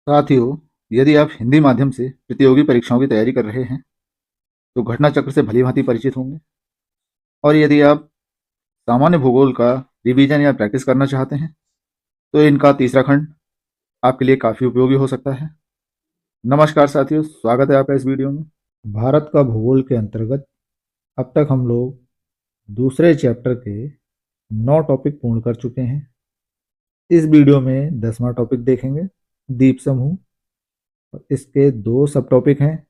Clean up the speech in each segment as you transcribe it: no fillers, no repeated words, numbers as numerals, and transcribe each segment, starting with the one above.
साथियों, यदि आप हिंदी माध्यम से प्रतियोगी परीक्षाओं की तैयारी कर रहे हैं, तो घटना चक्र से भली-भांति परिचित होंगे। और यदि आप सामान्य भूगोल का रिवीजन या प्रैक्टिस करना चाहते हैं, तो इनका तीसरा खंड आपके लिए काफ़ी उपयोगी हो सकता है। नमस्कार साथियों, स्वागत है आपका इस वीडियो में। भारत का भूगोल के अंतर्गत अब तक हम लोग दूसरे चैप्टर के 9 टॉपिक पूर्ण कर चुके हैं। इस वीडियो में 10वां टॉपिक देखेंगे, द्वीप समूह। और इसके 2 सब टॉपिक हैं।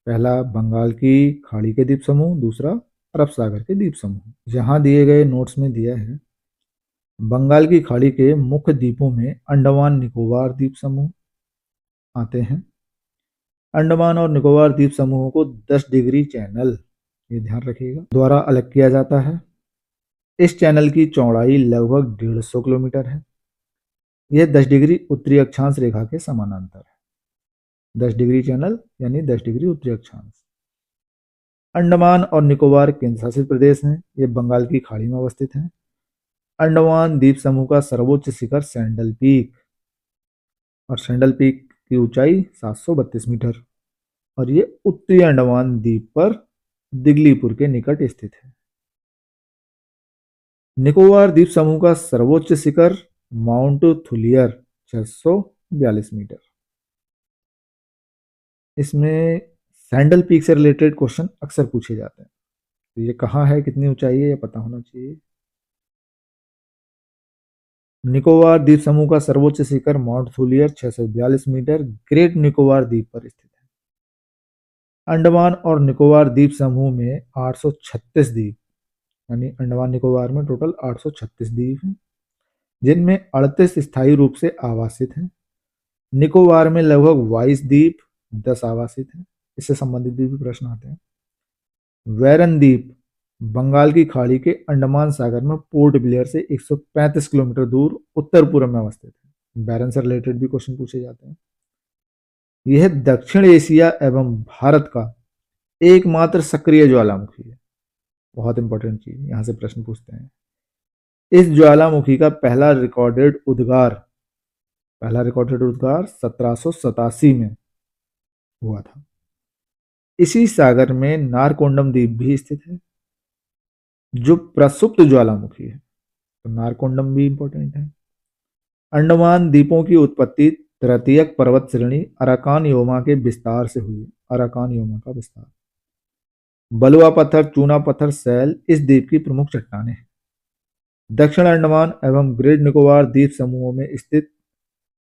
पहला बंगाल की खाड़ी के द्वीप समूह, दूसरा अरब सागर के द्वीप समूह। यहाँ दिए गए नोट्स में दिया है, बंगाल की खाड़ी के मुख्य द्वीपों में अंडमान निकोबार द्वीप समूह आते हैं। अंडमान और निकोबार द्वीप समूहों को 10 डिग्री चैनल, ये ध्यान रखिएगा, द्वारा अलग किया जाता है। इस चैनल की चौड़ाई लगभग 150 किलोमीटर है। यह 10 डिग्री उत्तरी अक्षांश रेखा के समानांतर है। 10 डिग्री चैनल यानी 10 डिग्री उत्तरी अक्षांश। अंडमान और निकोबार केंद्र शासित प्रदेश हैं। ये बंगाल की खाड़ी में अवस्थित हैं। अंडमान द्वीप समूह का सर्वोच्च शिखर सैंडल पीक, और सैंडल पीक की ऊंचाई 732 मीटर, और ये उत्तरी अंडमान द्वीप पर दिगलीपुर के निकट स्थित है। निकोबार द्वीप समूह का सर्वोच्च शिखर माउंट थुलियर 642 मीटर। इसमें सैंडल पीक से रिलेटेड क्वेश्चन अक्सर पूछे जाते हैं। तो ये कहाँ है, कितनी ऊंचाई है, ये पता होना चाहिए। निकोबार द्वीप समूह का सर्वोच्च शिखर Mount Thuillier 642 metre Great Nicobar द्वीप पर स्थित है। अंडमान और निकोबार द्वीप समूह में 836 द्वीप, यानी अंडमान निकोबार में टोटल 836 द्वीप हैं, जिनमें 38 स्थायी रूप से आवासित हैं। निकोबार में लगभग 22 द्वीप, 10 आवासित हैं। इससे संबंधित भी प्रश्न आते हैं। वैरन द्वीप बंगाल की खाड़ी के अंडमान सागर में पोर्ट ब्लेयर से 135 किलोमीटर दूर उत्तर पूर्व में अवस्थित है। बैरन से रिलेटेड भी क्वेश्चन पूछे जाते हैं। यह दक्षिण एशिया एवं भारत का एकमात्र सक्रिय ज्वालामुखी है। बहुत इंपॉर्टेंट चीज, यहां से प्रश्न पूछते हैं। इस ज्वालामुखी का पहला रिकॉर्डेड उद्गार 1787 में हुआ था। इसी सागर में नारकोंडम द्वीप भी स्थित है, जो प्रसुप्त ज्वालामुखी है। तो नारकोंडम भी इंपॉर्टेंट है। अंडमान द्वीपों की उत्पत्ति तृतीयक पर्वत श्रेणी अराकान योमा के विस्तार से हुई। अराकान योमा का विस्तार। बलुआ पत्थर, चूना पत्थर, सैल इस द्वीप की प्रमुख चट्टानें हैं। दक्षिण अंडमान एवं ग्रेट निकोबार द्वीप समूहों में स्थित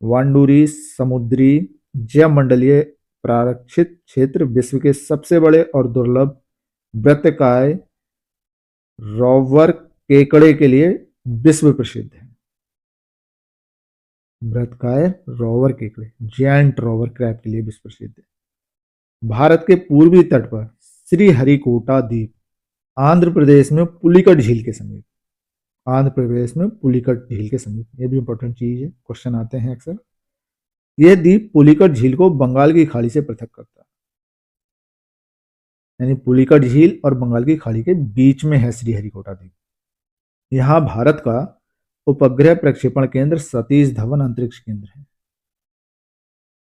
वांडूरी समुद्री जयमंडलीय प्रारक्षित क्षेत्र विश्व के सबसे बड़े और दुर्लभ वृत्तकाय रोवर केकड़े के लिए विश्व प्रसिद्ध है। वृत्तकाय रोवर केकड़े, जायंट रोवर क्रैब के लिए विश्व प्रसिद्ध है। भारत के पूर्वी तट पर श्रीहरिकोटा द्वीप आंध्र प्रदेश में पुलिकट झील के समीप। आंध्र प्रदेश में पुलिकट झील के समीप, ये भी इंपॉर्टेंट चीज है, क्वेश्चन आते हैं अक्सर। यह द्वीप पुलिकट झील को बंगाल की खाड़ी से पृथक करता है। यानी पुलिकट झील और बंगाल की खाड़ी के बीच में है श्रीहरिकोटा द्वीप। यहाँ भारत का उपग्रह प्रक्षेपण केंद्र सतीश धवन अंतरिक्ष केंद्र है।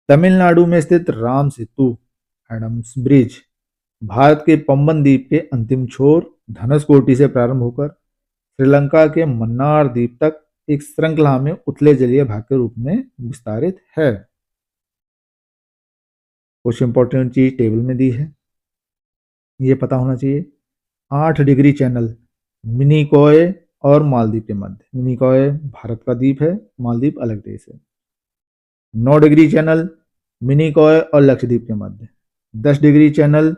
तमिलनाडु में स्थित राम सेतु एडम्स ब्रिज भारत के पंबन द्वीप के अंतिम छोर धनुषकोटी से प्रारंभ होकर श्रीलंका के मन्नार द्वीप तक एक श्रृंखला में उथले जलीय भाग के रूप में विस्तारित है। कुछ इंपॉर्टेंट चीज टेबल में दी है, ये पता होना चाहिए। 8 डिग्री चैनल मिनिकॉय और मालदीव के मध्य। मिनिकॉय भारत का द्वीप है, मालदीव अलग देश है। 9 डिग्री चैनल मिनिकॉय और लक्षद्वीप के मध्य। 10 डिग्री चैनल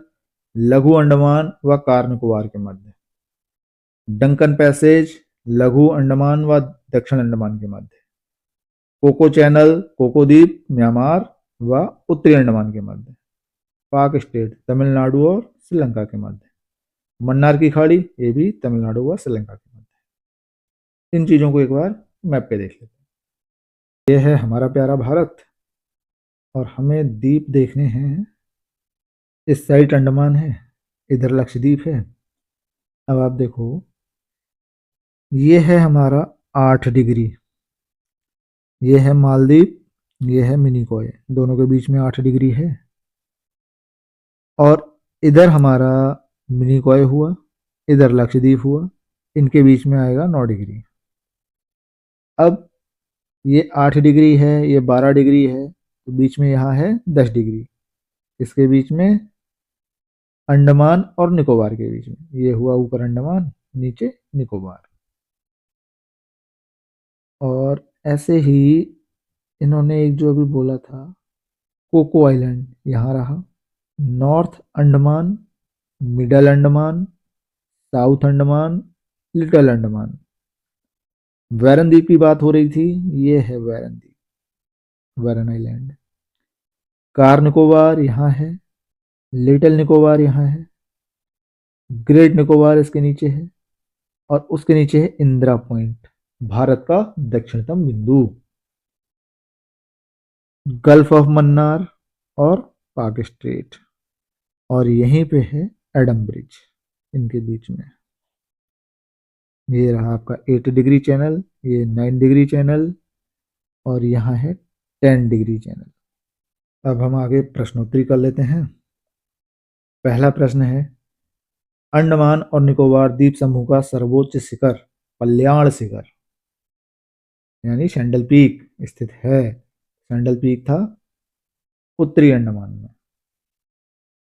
लघु अंडमान व कार निकोबार के मध्य। डंकन पैसेज लघु अंडमान व दक्षिण अंडमान के मध्य। कोको चैनल कोको द्वीप म्यांमार व उत्तरी अंडमान के मध्य। पाक स्टेट तमिलनाडु और श्रीलंका के मध्य। मन्नार की खाड़ी, ये भी तमिलनाडु व श्रीलंका के मध्य। इन चीजों को एक बार मैप पे देख लेते हैं। यह है हमारा प्यारा भारत, और हमें द्वीप देखने हैं। इस साइड अंडमान है, इधर लक्षद्वीप है। अब आप देखो, ये है हमारा 8 डिग्री, ये है मालदीव ये है मिनिकॉय, दोनों के बीच में 8 डिग्री है। और इधर हमारा मिनिकॉय हुआ, इधर लक्षद्वीप हुआ, इनके बीच में आएगा 9 डिग्री। अब ये 8 डिग्री है, ये 12 डिग्री है, तो बीच में यहाँ है 10 डिग्री। इसके बीच में अंडमान और निकोबार के बीच में, ये हुआ ऊपर अंडमान, नीचे निकोबार। और ऐसे ही इन्होंने एक जो अभी बोला था कोको आइलैंड, यहाँ रहा। North Andaman, middle Andaman, south Andaman, little Andaman. Warren द्वीप की बात हो रही थी, ये है वैरन द्वीप, वैरन आइलैंड। कार निकोबार यहाँ है, लिटिल निकोबार यहाँ है, ग्रेट निकोबार इसके नीचे है, और उसके नीचे है इंदिरा पॉइंट, भारत का दक्षिणतम बिंदु। गल्फ ऑफ मन्नार और पाक स्ट्रेट, और यहीं पे है एडम ब्रिज इनके बीच में। ये रहा आपका 8 डिग्री चैनल, ये 9 डिग्री चैनल, और यहाँ है 10 डिग्री चैनल। अब हम आगे प्रश्नोत्तरी कर लेते हैं। पहला प्रश्न है, अंडमान और निकोबार द्वीप समूह का सर्वोच्च शिखर कल्याण शिखर यानी सैंडल पीक स्थित है। सैंडल पीक था उत्तरी अंडमान में।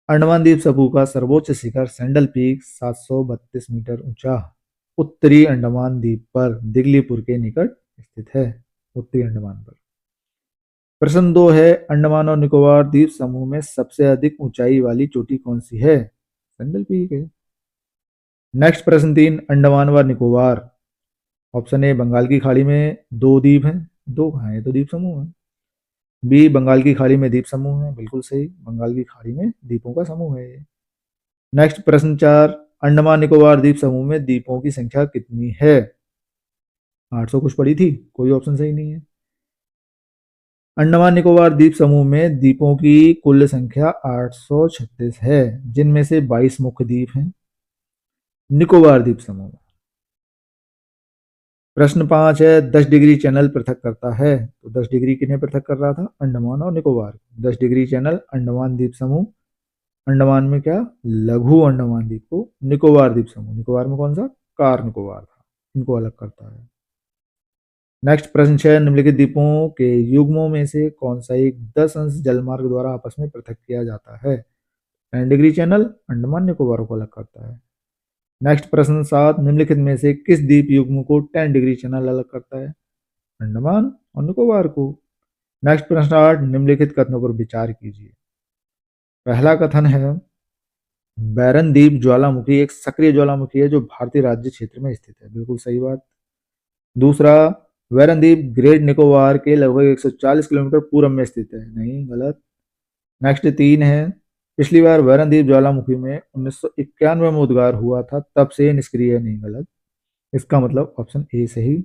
अंडमान द्वीप समूह का सर्वोच्च शिखर सैंडल पीक 732 मीटर ऊंचा उत्तरी अंडमान द्वीप पर दिगलीपुर के निकट स्थित है, उत्तरी अंडमान पर। प्रश्न 2 है, अंडमान और निकोबार द्वीप समूह में सबसे अधिक ऊंचाई वाली चोटी कौन सी है? सैंडल पीक है। नेक्स्ट प्रश्न 3, अंडमान व निकोबार, ऑप्शन ए बंगाल की खाड़ी में 2 द्वीप हैं, 2 कहाँ है, तो द्वीप समूह है। बी बंगाल की खाड़ी में द्वीप समूह है, बिल्कुल सही, बंगाल की खाड़ी में द्वीपों का समूह है ये। नेक्स्ट प्रश्न 4, अंडमान निकोबार द्वीप समूह में द्वीपों की संख्या कितनी है? 800 कुछ पड़ी थी, कोई ऑप्शन सही नहीं है। अंडमान निकोबार द्वीप समूह में द्वीपों की कुल संख्या 836 है, जिनमें से 22 मुख्य द्वीप हैं निकोबार द्वीप समूह में। प्रश्न 5 है, 10 डिग्री चैनल पृथक करता है, तो 10 डिग्री किन्हें पृथक कर रहा था? अंडमान और निकोबार। 10 डिग्री चैनल अंडमान द्वीप समूह, अंडमान में क्या, लघु अंडमान द्वीप को, निकोबार द्वीप समूह, निकोबार में कौन सा, कार निकोबार था, इनको अलग करता है। नेक्स्ट प्रश्न 6, निम्नलिखित द्वीपों के युग्मों में से कौन सा एक 10 अंश जलमार्ग द्वारा आपस में पृथक किया जाता है? 10 डिग्री चैनल अंडमान निकोबार को अलग करता है। नेक्स्ट प्रश्न 7, निम्नलिखित में से किस द्वीप युग्म को 10 डिग्री चैनल अलग करता है? अंडमान और निकोबार को। नेक्स्ट प्रश्न 8, निम्नलिखित कथनों पर विचार कीजिए। पहला कथन है, बैरन द्वीप ज्वालामुखी एक सक्रिय ज्वालामुखी है जो भारतीय राज्य क्षेत्र में स्थित है, बिल्कुल सही बात। दूसरा, बैरन द्वीप ग्रेट निकोबार के लगभग 140 किलोमीटर पूर्व में स्थित है, नहीं, गलत। नेक्स्ट 3 है, पिछली बार बैरन द्वीप ज्वालामुखी में 1991 में उद्गार हुआ था, तब से निष्क्रिय, नहीं, गलत। इसका मतलब ऑप्शन ए सही।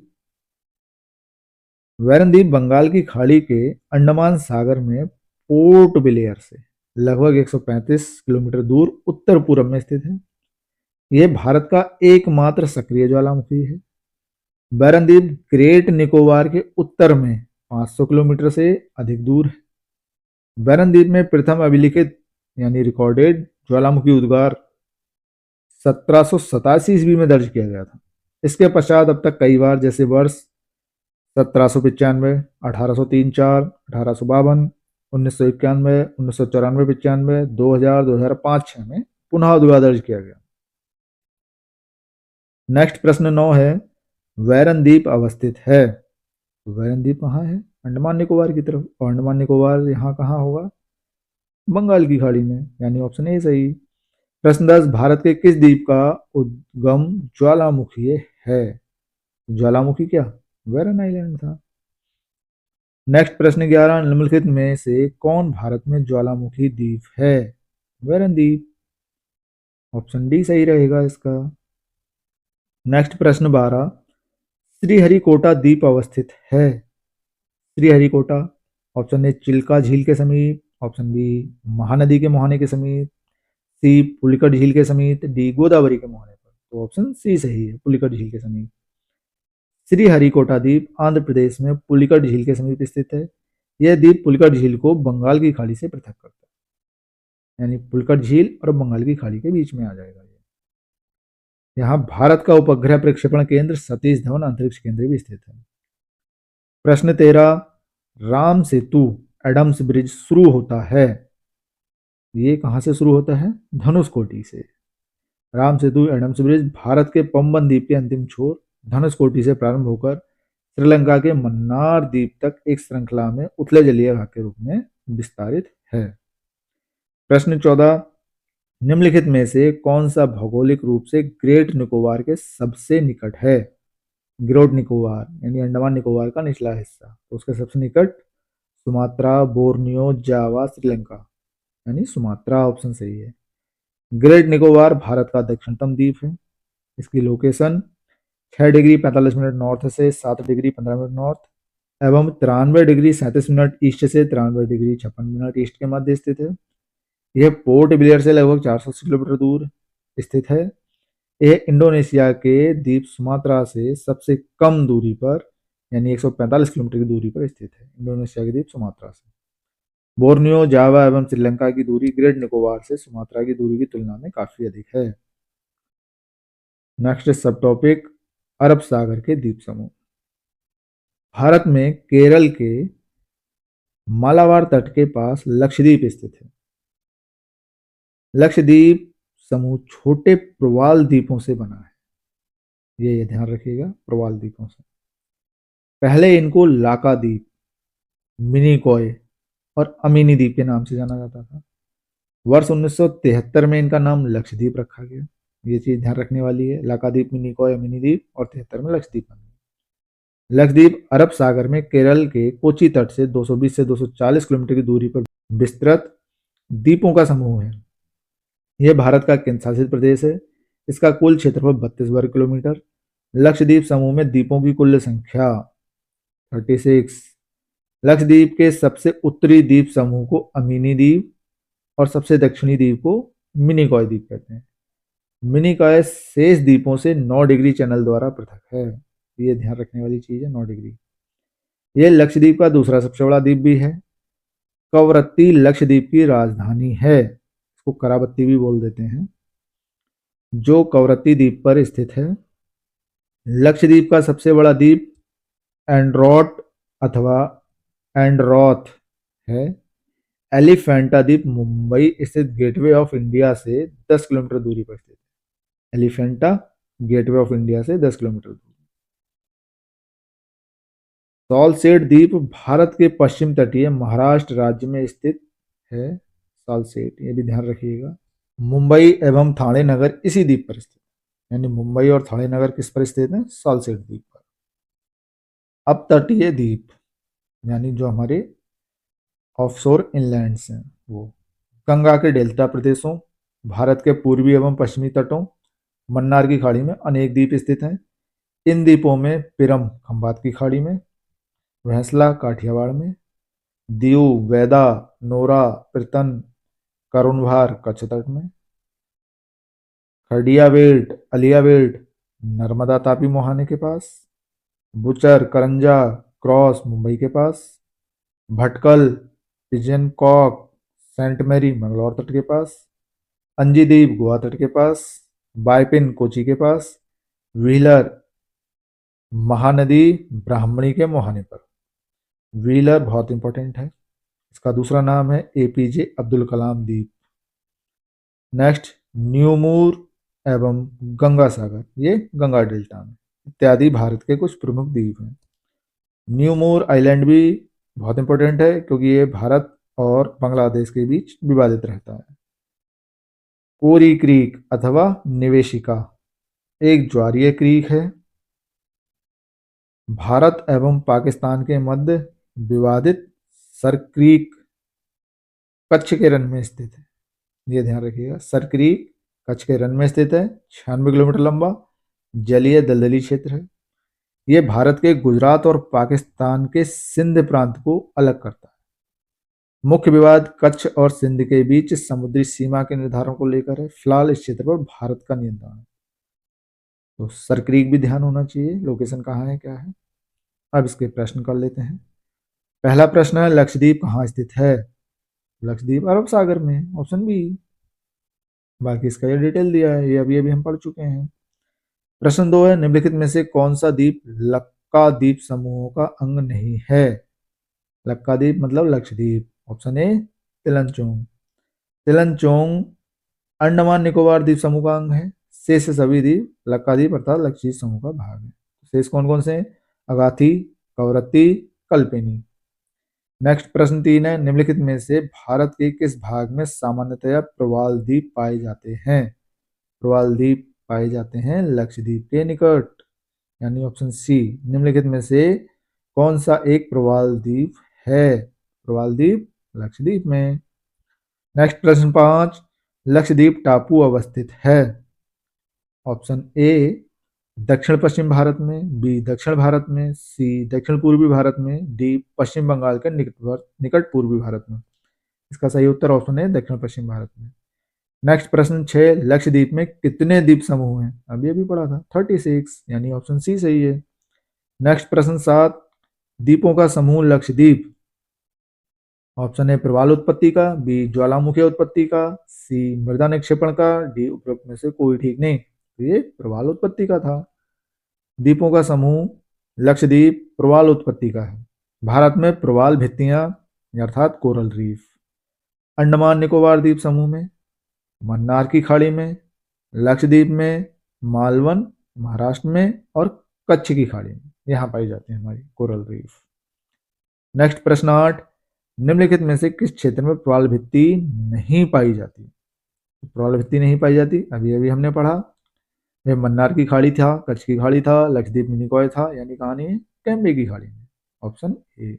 बैरन द्वीप बंगाल की खाड़ी के अंडमान सागर में पोर्ट ब्लेयर से लगभग 135 किलोमीटर दूर उत्तर पूर्व में स्थित है। यह भारत का एकमात्र सक्रिय ज्वालामुखी है। बैरन द्वीप ग्रेट निकोबार के उत्तर में 500 किलोमीटर से अधिक दूर है। बैरन द्वीप में प्रथम अभिलिखित यानी रिकॉर्डेड ज्वालामुखी उद्गार 1787 ईस्वी में दर्ज किया गया था। इसके पश्चात अब तक कई बार, जैसे वर्ष 1795, 1803-4, 1852, 1991, 1994-95, 2000, 2005-6 में पुनः उद्गार दर्ज किया गया। नेक्स्ट प्रश्न 9 है, बैरन द्वीप अवस्थित है, तो बैरन द्वीप कहाँ है? अंडमान निकोबार की तरफ, और अंडमान निकोबार यहाँ कहाँ होगा? बंगाल की खाड़ी में, यानी ऑप्शन ए सही। प्रश्न 10, भारत के किस द्वीप का उद्गम ज्वालामुखी है? ज्वालामुखी क्या, बैरन आइलैंड था। नेक्स्ट प्रश्न 11, निम्नलिखित में से कौन भारत में ज्वालामुखी द्वीप है? बैरन द्वीप, ऑप्शन डी सही रहेगा इसका। नेक्स्ट प्रश्न 12, श्रीहरिकोटा द्वीप अवस्थित है। श्रीहरिकोटा, ऑप्शन ए चिल्का झील के समीप, ऑप्शन बी महानदी के मुहाने के समीप, सी पुलिकट झील के समीप, डी गोदावरी के मुहाने पर, तो ऑप्शन सी सही है, पुलिकट झील के समीप। श्रीहरिकोटा द्वीप आंध्र प्रदेश में पुलिकट झील के समीप स्थित है। यह द्वीप पुलिकट झील को बंगाल की खाड़ी से पृथक करता है, यानी पुलिकट झील और बंगाल की खाड़ी के बीच में आ जाएगा ये। यहाँ भारत का उपग्रह प्रक्षेपण केंद्र सतीश धवन अंतरिक्ष केंद्र भी स्थित है। प्रश्न 13, राम सेतु एडम्स ब्रिज शुरू होता है, ये कहां से शुरू होता है? धनुषकोटी से। राम सेतु एडम्स ब्रिज भारत के पंबन द्वीप के अंतिम छोर धनुषकोटी से प्रारंभ होकर श्रीलंका के मन्नार द्वीप तक एक श्रृंखला में उथले जलीय भाग के रूप में विस्तारित है। प्रश्न 14, निम्नलिखित में से कौन सा भौगोलिक रूप से ग्रेट निकोबार के सबसे निकट है? ग्रेट निकोबार यानी अंडमान निकोबार का निचला हिस्सा, तो उसके सबसे निकट सुमात्रा, बोर्नियो, जावा, श्रीलंका, यानी सुमात्रा ऑप्शन सही है। ग्रेट निकोबार भारत का दक्षिणतम द्वीप है। इसकी लोकेशन 6 डिग्री 45 मिनट नॉर्थ से 7 डिग्री 15 मिनट नॉर्थ एवं 93 डिग्री 37 मिनट ईस्ट से 93 डिग्री 56 मिनट ईस्ट के मध्य स्थित है। यह पोर्ट ब्लेयर से लगभग 480 किलोमीटर दूर स्थित है। यह इंडोनेशिया के द्वीप सुमात्रा से सबसे कम दूरी पर यानी 145 किलोमीटर की दूरी पर स्थित है, इंडोनेशिया के द्वीप सुमात्रा से। बोर्नियो, जावा एवं श्रीलंका की दूरी ग्रेट निकोबार से सुमात्रा की दूरी की तुलना में काफी अधिक है। नेक्स्ट सब टॉपिक, अरब सागर के द्वीप समूह। भारत में केरल के मालाबार तट के पास लक्षद्वीप स्थित है। लक्षद्वीप समूह छोटे प्रवाल द्वीपों से बना है, ये ध्यान रखिएगा, प्रवाल द्वीपों से। पहले इनको लाका द्वीप, मिनिकॉय और अमीनी द्वीप के नाम से जाना जाता था। वर्ष 1973 में इनका नाम लक्षद्वीप रखा गया, ये चीज ध्यान रखने वाली है। लाकाद्वीप, मिनिकॉय, अमीनी द्वीप और 73 में लक्षद्वीप बन गया। लक्षद्वीप अरब सागर में केरल के कोची तट से 220 से 240 किलोमीटर की दूरी पर विस्तृत द्वीपों का समूह है। यह भारत का केंद्र शासित प्रदेश है। इसका कुल क्षेत्रफल 32 वर्ग किलोमीटर। लक्षद्वीप समूह में द्वीपों की कुल संख्या 36। लक्षद्वीप के सबसे उत्तरी द्वीप समूह को अमीनी द्वीप और सबसे दक्षिणी द्वीप को मिनिकॉय द्वीप कहते हैं। मिनिकॉय शेष द्वीपों से 9 डिग्री चैनल द्वारा पृथक है, ये ध्यान रखने वाली चीज है, 9 डिग्री। यह लक्षद्वीप का दूसरा सबसे बड़ा द्वीप भी है। कवरत्ती लक्षद्वीप की राजधानी है, इसको करावत्ती भी बोल देते हैं, जो कवरत्ती द्वीप पर स्थित है। लक्षद्वीप का सबसे बड़ा द्वीप एंड्रोट अथवा एंड्रोथ है। एलिफेंटा द्वीप मुंबई स्थित गेटवे ऑफ इंडिया से 10 किलोमीटर दूरी पर स्थित है। एलिफेंटा गेटवे ऑफ इंडिया से 10 किलोमीटर दूर। सॉलसेट द्वीप भारत के पश्चिम तटीय महाराष्ट्र राज्य में स्थित है। सॉलसेट, ये भी ध्यान रखिएगा। मुंबई एवं थाने नगर इसी द्वीप पर स्थित, यानी मुंबई और थाने नगर किस पर स्थित है? सॉलसेट द्वीप पर। अब तटीय द्वीप यानी जो हमारे ऑफशोर इनलैंड्स हैं, वो गंगा के डेल्टा प्रदेशों, भारत के पूर्वी एवं पश्चिमी तटों, मन्नार की खाड़ी में अनेक द्वीप स्थित हैं। इन द्वीपों में पिरम खंबात की खाड़ी में, भैंसला काठियावाड़ में, दीव, वेदा, नोरा, पृतन, करुणभार कच्छ तट में, खडिया बेल्ट, अलिया बेल्ट नर्मदा तापी मुहाने के पास, बुचर, करंजा, क्रॉस मुंबई के पास, भटकल, पिजन कॉक, सेंट मैरी मंगलौर तट के पास, अंजीदीप गोवा तट के पास, बायपिन कोची के पास, व्हीलर महानदी ब्राह्मणी के मुहाने पर। व्हीलर बहुत इंपॉर्टेंट है, इसका दूसरा नाम है एपीजे अब्दुल कलाम द्वीप। नेक्स्ट, न्यूमूर एवं गंगा सागर, ये गंगा डेल्टा में इत्यादि भारत के कुछ प्रमुख द्वीप हैं। न्यूमूर आइलैंड भी बहुत इंपॉर्टेंट है क्योंकि ये भारत और बांग्लादेश के बीच विवादित रहता है। कोरी क्रीक अथवा निवेशिका एक ज्वारीय क्रीक है, भारत एवं पाकिस्तान के मध्य विवादित सर क्रीक कच्छ के रन में स्थित है, ये ध्यान रखिएगा। सर क्रीक कच्छ के रन में स्थित है, 96 किलोमीटर लंबा जलीय दलदली क्षेत्र है। ये भारत के गुजरात और पाकिस्तान के सिंध प्रांत को अलग करता है। मुख्य विवाद कच्छ और सिंध के बीच समुद्री सीमा के निर्धारण को लेकर है। फिलहाल इस क्षेत्र पर भारत का नियंत्रण है, तो सर क्रीक भी ध्यान होना चाहिए, लोकेशन कहाँ है क्या है। अब इसके प्रश्न कर लेते हैं। पहला प्रश्न है, लक्षद्वीप कहाँ स्थित है? लक्षद्वीप अरब सागर में, ऑप्शन बी। बाकी इसका ये डिटेल दिया है, ये अभी अभी हम पढ़ चुके हैं। प्रश्न 2 है, निम्नलिखित में से कौन सा द्वीप लक्का द्वीप समूहों का अंग नहीं है? लक्का द्वीप मतलब लक्षद्वीप। Option A Tillanchong. तिलंचोंग अंडमान निकोबार द्वीप समूह का अंग है। शेष सभी द्वीप लक्का द्वीप अर्थात लक्षद्वीप समूह का भाग है। शेष कौन कौन से हैं? अगाथी, कवरत्ती, कल्पेनी। नेक्स्ट प्रश्न 3 है, निम्नलिखित में से भारत के किस भाग में सामान्यतया प्रवाल द्वीप पाए जाते हैं? प्रवाल द्वीप पाए जाते हैं लक्षद्वीप के निकट, यानी ऑप्शन सी। निम्नलिखित में से कौन सा एक प्रवाल द्वीप है? प्रवाल द्वीप लक्षद्वीप में। नेक्स्ट प्रश्न 5, लक्षद्वीप टापू अवस्थित है? ऑप्शन ए दक्षिण पश्चिम भारत में, बी दक्षिण भारत में, सी दक्षिण पूर्वी भारत में, डी पश्चिम बंगाल के निकट पूर्वी भारत में। इसका सही उत्तर ऑप्शन है दक्षिण पश्चिम भारत में। नेक्स्ट प्रश्न 6, लक्षद्वीप में कितने द्वीप समूह हैं? अभी अभी पढ़ा था 36, यानी ऑप्शन सी सही है। नेक्स्ट प्रश्न 7, द्वीपों का समूह लक्षद्वीप, ऑप्शन ए प्रवाल उत्पत्ति का, बी ज्वालामुखी उत्पत्ति का, सी मृदा निक्षेपण का, डी उपरोक्त में से कोई ठीक नहीं। तो ये प्रवाल उत्पत्ति का था। द्वीपों का समूह लक्षद्वीप प्रवाल उत्पत्ति का है। भारत में प्रवाल भित्तियां अर्थात कोरल रीफ। अंडमान निकोबार द्वीप समूह में, मन्नार की खाड़ी में, लक्षद्वीप में, मालवन महाराष्ट्र में और कच्छ की खाड़ी में यहाँ पाई जाती है हमारी कोरल रीफ। नेक्स्ट प्रश्न 8, निम्नलिखित में से किस क्षेत्र में प्रवाल भित्ति नहीं पाई जाती? प्रवाल भित्ति नहीं पाई जाती, अभी अभी हमने पढ़ा। ये मन्नार की खाड़ी था, कच्छ की खाड़ी था, लक्षद्वीप मिनीकॉय था, यानी कहानी है कैम्बे की खाड़ी में, ऑप्शन ए।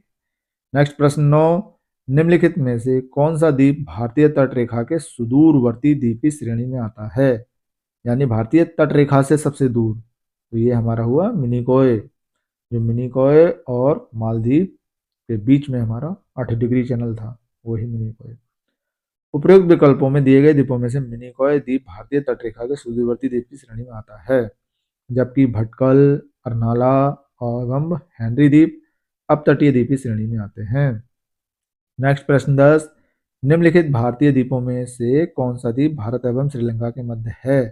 नेक्स्ट प्रश्न 9, निम्नलिखित में से कौन सा द्वीप भारतीय तट रेखा के सुदूरवर्ती द्वीपी श्रेणी में आता है? यानी भारतीय तट रेखा से सबसे दूर, तो ये हमारा हुआ मिनीकॉय। जो मिनीकॉय और मालदीव के बीच में हमारा 8 डिग्री चैनल था, वही मिनीकॉय। उपरोक्त विकल्पों में दिए गए द्वीपों में से मिनीकॉय द्वीप भारतीय तटरेखा के सुदूरवर्ती द्वीप की श्रेणी में आता है, जबकि भटकल, अर्नाला एवं हेनरी द्वीप अपतटीय द्वीप की श्रेणी में आते हैं। नेक्स्ट प्रश्न 10, निम्नलिखित भारतीय द्वीपों में से कौन सा द्वीप भारत एवं श्रीलंका के मध्य है?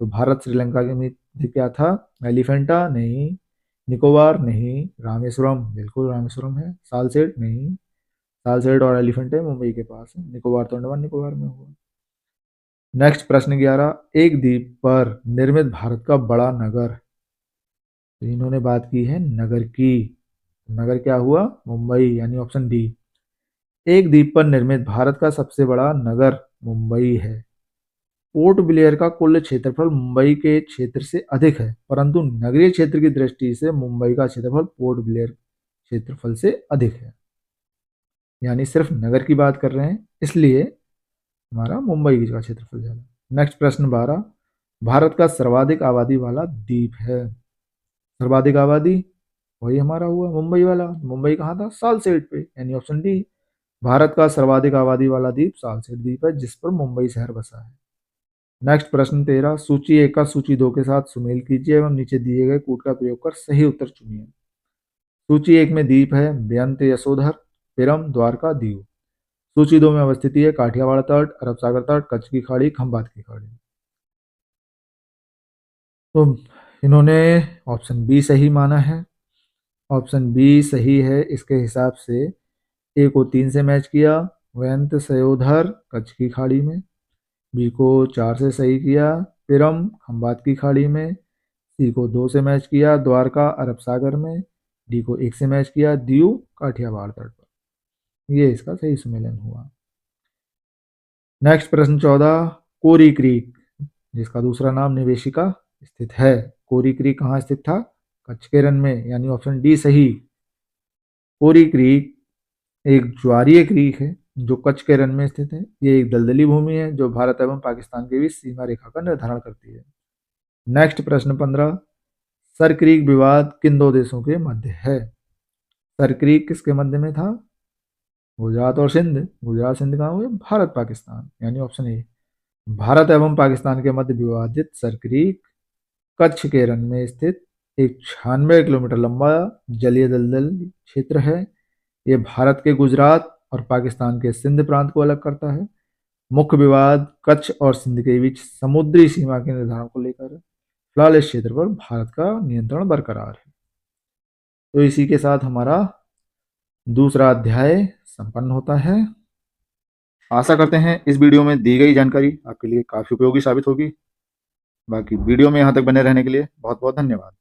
तो भारत श्रीलंका के मध्य क्या था? एलिफेंटा नहीं, निकोबार नहीं, रामेश्वरम बिल्कुल रामेश्वरम है, सालसेट नहीं, सालसेट और एलिफेंटा मुंबई के पास है, निकोबार तो अंडमान निकोबार में हुआ। नेक्स्ट प्रश्न 11, एक द्वीप पर निर्मित भारत का बड़ा नगर, तो इन्होंने बात की है नगर की, नगर क्या हुआ? मुंबई, यानी ऑप्शन डी। एक द्वीप पर निर्मित भारत का सबसे बड़ा नगर मुंबई है। पोर्ट ब्लेयर का कुल क्षेत्रफल मुंबई के क्षेत्र से अधिक है, परंतु नगरीय क्षेत्र की दृष्टि से मुंबई का क्षेत्रफल पोर्ट ब्लेयर क्षेत्रफल से अधिक है, यानी सिर्फ नगर की बात कर रहे हैं, इसलिए हमारा मुंबई का क्षेत्रफल ज्यादा। नेक्स्ट प्रश्न 12, भारत का सर्वाधिक आबादी वाला द्वीप है? सर्वाधिक आबादी वही हमारा हुआ मुंबई वाला। मुंबई कहाँ था? सालसेट पे, यानी ऑप्शन डी। भारत का सर्वाधिक आबादी वाला द्वीप सालसेट द्वीप है, जिस पर मुंबई शहर बसा है। नेक्स्ट प्रश्न 13, सूची 1 का सूची 2 के साथ सुमेल कीजिए एवं नीचे दिए गए कूट का प्रयोग कर सही उत्तर चुनिए। सूची 1 में द्वीप है बेअंत यशोधर, पिरम, द्वारका, दीव। सूची 2 में अवस्थित है काठियावाड़ तट, अरब सागर तट, कच्छ की खाड़ी, खंबात की खाड़ी। तो इन्होंने ऑप्शन बी सही माना है। ऑप्शन बी सही है, इसके हिसाब से ए को 3 से मैच किया, बेअंत सयोधर कच्छ की खाड़ी में, बी को 4 से सही किया, पिरम खंबात की खाड़ी में, सी को 2 से मैच किया, द्वारका अरब सागर में, डी को 1 से मैच किया, दीव काठियावाड़ तट पर। ये इसका सही सुमेलन हुआ। नेक्स्ट प्रश्न 14, कोरी क्रीक, जिसका दूसरा नाम निवेशिका, स्थित है। कोरी क्रीक कहाँ स्थित था? कच्छ के रन में, यानी ऑप्शन डी सही। कोरी क्रीक एक ज्वारीय क्रीक है जो कच्छ के रन में स्थित है। ये एक दलदली भूमि है जो भारत एवं पाकिस्तान के बीच सीमा रेखा का निर्धारण करती है। नेक्स्ट प्रश्न 15, सर क्रीक विवाद किन दो देशों के मध्य है? सर क्रीक किसके मध्य में था? गुजरात और सिंध। गुजरात सिंध कहाँ हुए? भारत पाकिस्तान, यानी ऑप्शन ए। भारत एवं पाकिस्तान के मध्य विवादित सर क्रीक कच्छ के रन में स्थित एक 96 किलोमीटर लंबा जलीय दलदल क्षेत्र है। ये भारत के गुजरात और पाकिस्तान के सिंध प्रांत को अलग करता है। मुख्य विवाद कच्छ और सिंध के बीच समुद्री सीमा के निर्धारण को लेकर है। फिलहाल इस क्षेत्र पर भारत का नियंत्रण बरकरार है। तो इसी के साथ हमारा दूसरा अध्याय संपन्न होता है। आशा करते हैं इस वीडियो में दी गई जानकारी आपके लिए काफ़ी उपयोगी साबित होगी। बाकी वीडियो में यहाँ तक बने रहने के लिए बहुत बहुत धन्यवाद।